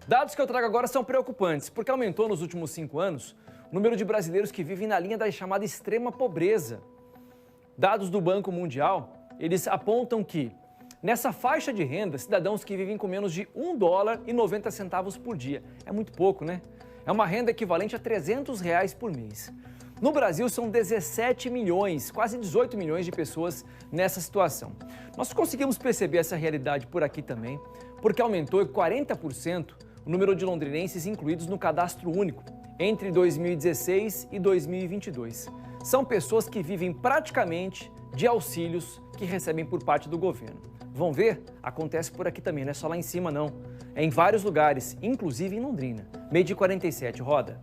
Dados que eu trago agora são preocupantes, porque aumentou nos últimos 5 anos o número de brasileiros que vivem na linha da chamada extrema pobreza. Dados do Banco Mundial, eles apontam que, nessa faixa de renda, cidadãos que vivem com menos de US$ 1,90 por dia. É muito pouco, né? É uma renda equivalente a R$300 por mês. No Brasil, são 17 milhões, quase 18 milhões de pessoas nessa situação. Nós conseguimos perceber essa realidade por aqui também, porque aumentou em 40% o número de londrinenses incluídos no Cadastro Único entre 2016 e 2022. São pessoas que vivem praticamente de auxílios que recebem por parte do governo. Vão ver? Acontece por aqui também, não é só lá em cima não. É em vários lugares, inclusive em Londrina. Meio de 47, roda.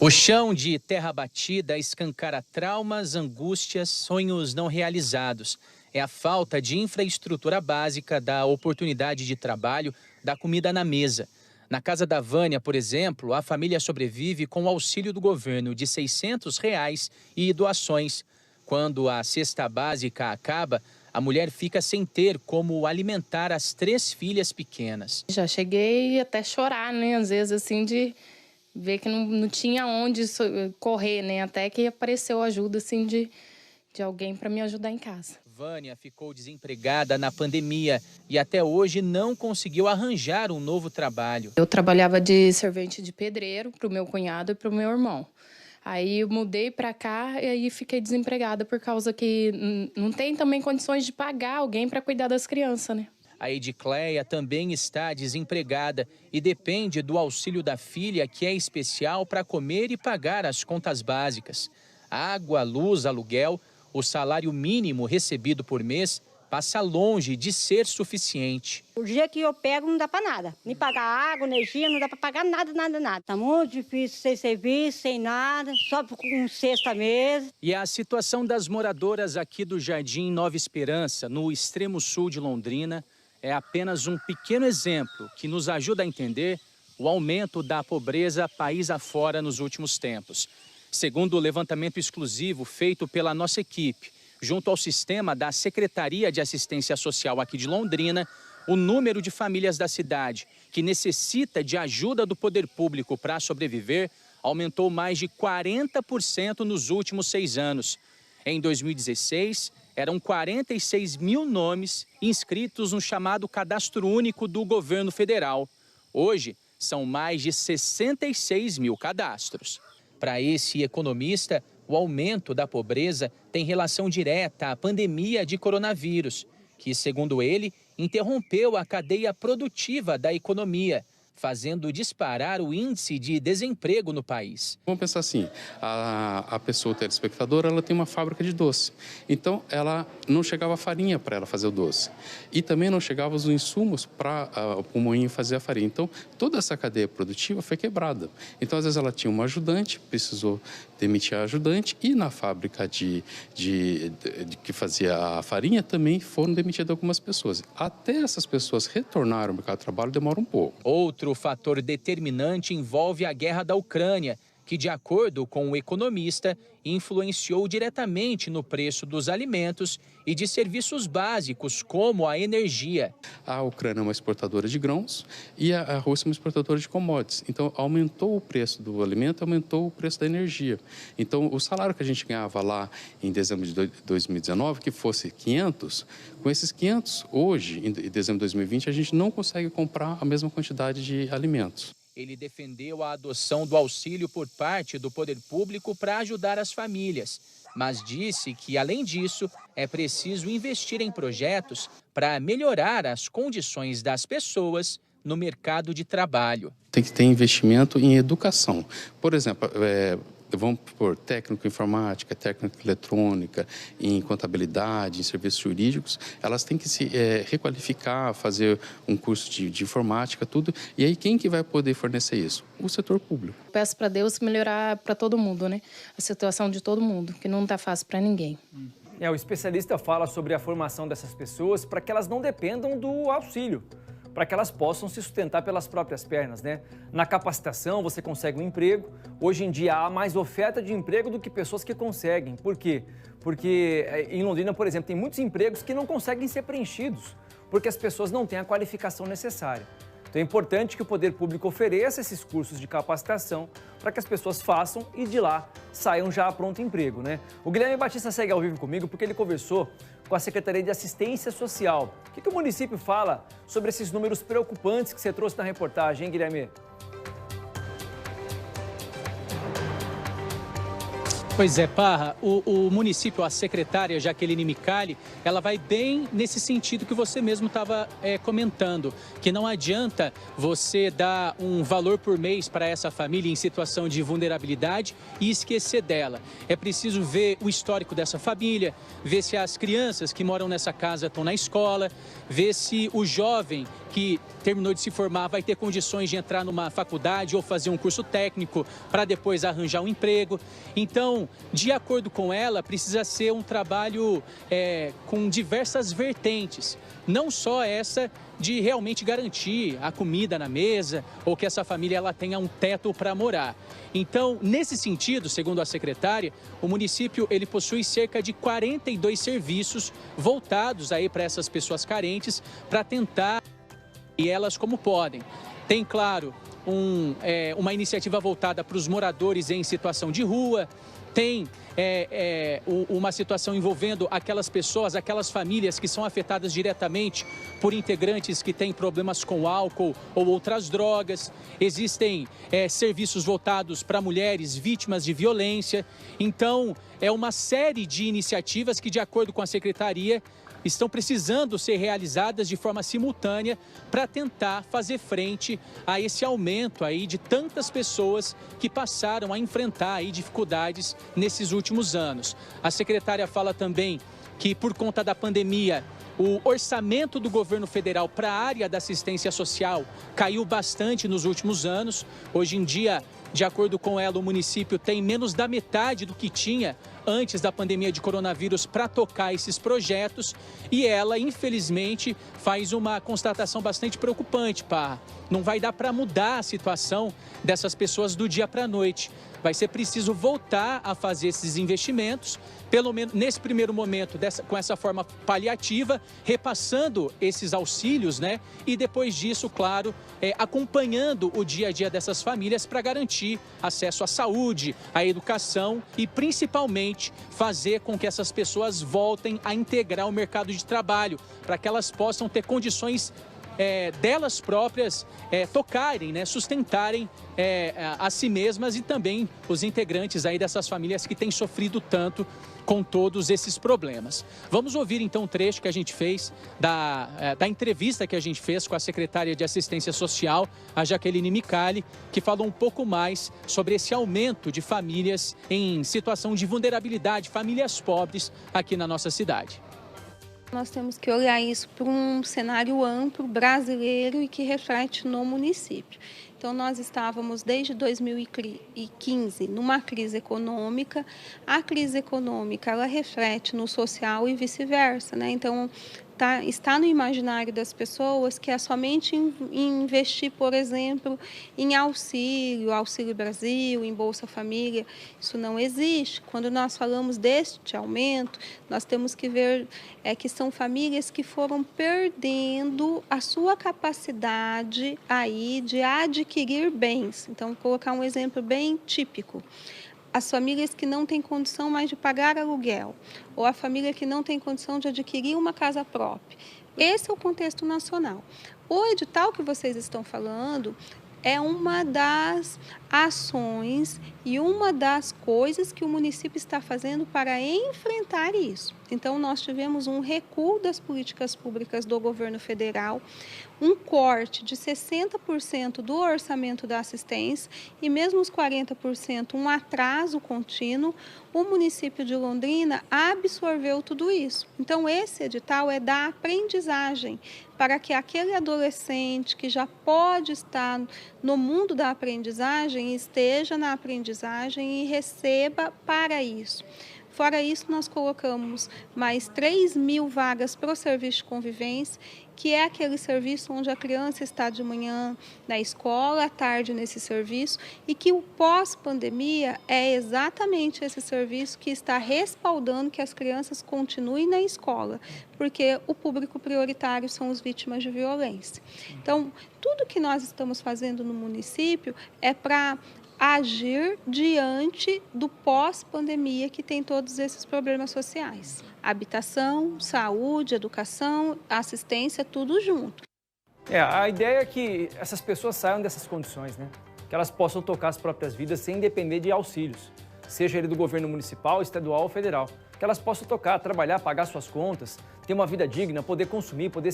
O chão de terra batida escancara traumas, angústias, sonhos não realizados. É a falta de infraestrutura básica, da oportunidade de trabalho, da comida na mesa. Na casa da Vânia, por exemplo, a família sobrevive com o auxílio do governo de R$600 e doações. Quando a cesta básica acaba, a mulher fica sem ter como alimentar as 3 filhas pequenas. Já cheguei até chorar, né? Às vezes, assim, de ver que não tinha onde correr, né? Até que apareceu a ajuda, assim, de alguém para me ajudar em casa. Vânia ficou desempregada na pandemia e até hoje não conseguiu arranjar um novo trabalho. Eu trabalhava de servente de pedreiro para o meu cunhado e para o meu irmão. Aí eu mudei para cá e aí fiquei desempregada por causa que não tem também condições de pagar alguém para cuidar das crianças, né? A Edicleia também está desempregada e depende do auxílio da filha, que é especial para comer e pagar as contas básicas. Água, luz, aluguel, o salário mínimo recebido por mês passa longe de ser suficiente. O dia que eu pego não dá para nada. Nem pagar água, energia, não dá para pagar nada. Tá muito difícil, sem serviço, sem nada, só com cesta mesmo. E a situação das moradoras aqui do Jardim Nova Esperança, no extremo sul de Londrina, é apenas um pequeno exemplo que nos ajuda a entender o aumento da pobreza país afora nos últimos tempos. Segundo o levantamento exclusivo feito pela nossa equipe, junto ao sistema da Secretaria de Assistência Social aqui de Londrina, o número de famílias da cidade que necessita de ajuda do poder público para sobreviver aumentou mais de 40% nos últimos 6 anos. Em 2016, eram 46 mil nomes inscritos no chamado Cadastro Único do governo federal. Hoje, são mais de 66 mil cadastros. Para esse economista, o aumento da pobreza tem relação direta à pandemia de coronavírus, que, segundo ele, interrompeu a cadeia produtiva da economia, fazendo disparar o índice de desemprego no país. Vamos pensar assim, a pessoa telespectadora, ela tem uma fábrica de doce. Então, ela não chegava farinha para ela fazer o doce. E também não chegavam os insumos para o moinho fazer a farinha. Então, toda essa cadeia produtiva foi quebrada. Então, às vezes, ela tinha uma ajudante, precisou demitir a ajudante. E na fábrica de que fazia a farinha, também foram demitidas algumas pessoas. Até essas pessoas retornarem ao mercado de trabalho, demora um pouco. Outro fator determinante envolve a guerra da Ucrânia, que, de acordo com o economista, influenciou diretamente no preço dos alimentos e de serviços básicos, como a energia. A Ucrânia é uma exportadora de grãos e a Rússia é uma exportadora de commodities. Então, aumentou o preço do alimento, aumentou o preço da energia. Então, o salário que a gente ganhava lá em dezembro de 2019, que fosse 500, com esses 500, hoje, em dezembro de 2020, a gente não consegue comprar a mesma quantidade de alimentos. Ele defendeu a adoção do auxílio por parte do poder público para ajudar as famílias, mas disse que, além disso, é preciso investir em projetos para melhorar as condições das pessoas no mercado de trabalho. Tem que ter investimento em educação. Por exemplo, vamos por técnico em informática, técnico em eletrônica, em contabilidade, em serviços jurídicos, elas têm que se requalificar, fazer um curso de informática, tudo. E aí quem que vai poder fornecer isso? O setor público. Peço para Deus melhorar para todo mundo, né? A situação de todo mundo, que não está fácil para ninguém. O especialista fala sobre a formação dessas pessoas para que elas não dependam do auxílio, para que elas possam se sustentar pelas próprias pernas, né? Na capacitação, você consegue um emprego. Hoje em dia, há mais oferta de emprego do que pessoas que conseguem. Por quê? Porque em Londrina, por exemplo, tem muitos empregos que não conseguem ser preenchidos, porque as pessoas não têm a qualificação necessária. Então é importante que o poder público ofereça esses cursos de capacitação para que as pessoas façam e de lá saiam já a pronto emprego, né? O Guilherme Batista segue ao vivo comigo porque ele conversou com a Secretaria de Assistência Social. O que o município fala sobre esses números preocupantes que você trouxe na reportagem, hein, Guilherme? Pois é, Parra, o município, a secretária Jaqueline Micali, ela vai bem nesse sentido que você mesmo estava comentando, que não adianta você dar um valor por mês para essa família em situação de vulnerabilidade e esquecer dela. É preciso ver o histórico dessa família, ver se as crianças que moram nessa casa estão na escola, ver se o jovem que terminou de se formar vai ter condições de entrar numa faculdade ou fazer um curso técnico para depois arranjar um emprego. Então, de acordo com ela, precisa ser um trabalho com diversas vertentes, não só essa de realmente garantir a comida na mesa ou que essa família ela tenha um teto para morar. Então, nesse sentido, segundo a secretária, o município ele possui cerca de 42 serviços voltados aí para essas pessoas carentes para tentar e elas como podem. Tem, claro, uma iniciativa voltada para os moradores em situação de rua, tem uma situação envolvendo aquelas pessoas, aquelas famílias que são afetadas diretamente por integrantes que têm problemas com álcool ou outras drogas. Existem serviços voltados para mulheres vítimas de violência. Então, é uma série de iniciativas que, de acordo com a secretaria, estão precisando ser realizadas de forma simultânea para tentar fazer frente a esse aumento aí de tantas pessoas que passaram a enfrentar aí dificuldades nesses últimos anos. A secretária fala também que, por conta da pandemia, o orçamento do governo federal para a área da assistência social caiu bastante nos últimos anos. Hoje em dia, de acordo com ela, o município tem menos da metade do que tinha antes da pandemia de coronavírus para tocar esses projetos. E ela, infelizmente, faz uma constatação bastante preocupante, Parra. Não vai dar para mudar a situação dessas pessoas do dia para a noite. Vai ser preciso voltar a fazer esses investimentos, pelo menos nesse primeiro momento, com essa forma paliativa, repassando esses auxílios, né? E depois disso, claro, acompanhando o dia a dia dessas famílias para garantir acesso à saúde, à educação e, principalmente, fazer com que essas pessoas voltem a integrar o mercado de trabalho, para que elas possam ter condições delas próprias tocarem, né, sustentarem a si mesmas e também os integrantes aí dessas famílias que têm sofrido tanto com todos esses problemas. Vamos ouvir então um trecho que a gente fez da entrevista que a gente fez com a secretária de Assistência Social, a Jaqueline Micali, que falou um pouco mais sobre esse aumento de famílias em situação de vulnerabilidade, famílias pobres aqui na nossa cidade. Nós temos que olhar isso para um cenário amplo, brasileiro e que reflete no município. Então, nós estávamos desde 2015 numa crise econômica. A crise econômica, ela reflete no social e vice-versa, né? Então, está no imaginário das pessoas que é somente investir, por exemplo, em Auxílio Brasil, em Bolsa Família. Isso não existe. Quando nós falamos deste aumento, nós temos que ver que são famílias que foram perdendo a sua capacidade aí de adquirir bens. Então, vou colocar um exemplo bem típico. As famílias que não têm condição mais de pagar aluguel, ou a família que não tem condição de adquirir uma casa própria. Esse é o contexto nacional. O edital que vocês estão falando é uma das ações e uma das coisas que o município está fazendo para enfrentar isso. Então, nós tivemos um recuo das políticas públicas do governo federal, um corte de 60% do orçamento da assistência e mesmo os 40%, um atraso contínuo. O município de Londrina absorveu tudo isso. Então, esse edital é da aprendizagem, para que aquele adolescente que já pode estar no mundo da aprendizagem, esteja na aprendizagem e receba para isso. Fora isso, nós colocamos mais 3.000 vagas para o serviço de convivência que é aquele serviço onde a criança está de manhã na escola, à tarde nesse serviço, e que o pós-pandemia é exatamente esse serviço que está respaldando que as crianças continuem na escola, porque o público prioritário são as vítimas de violência. Então, tudo que nós estamos fazendo no município é para agir diante do pós-pandemia que tem todos esses problemas sociais. Habitação, saúde, educação, assistência, tudo junto. A ideia é que essas pessoas saiam dessas condições, né? Que elas possam tocar as próprias vidas sem depender de auxílios, seja ele do governo municipal, estadual ou federal. Que elas possam tocar, trabalhar, pagar suas contas, ter uma vida digna, poder consumir, poder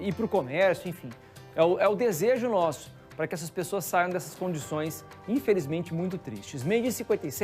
ir para o comércio, enfim. É o desejo nosso para que essas pessoas saiam dessas condições, infelizmente, muito tristes. Meio-dia 57.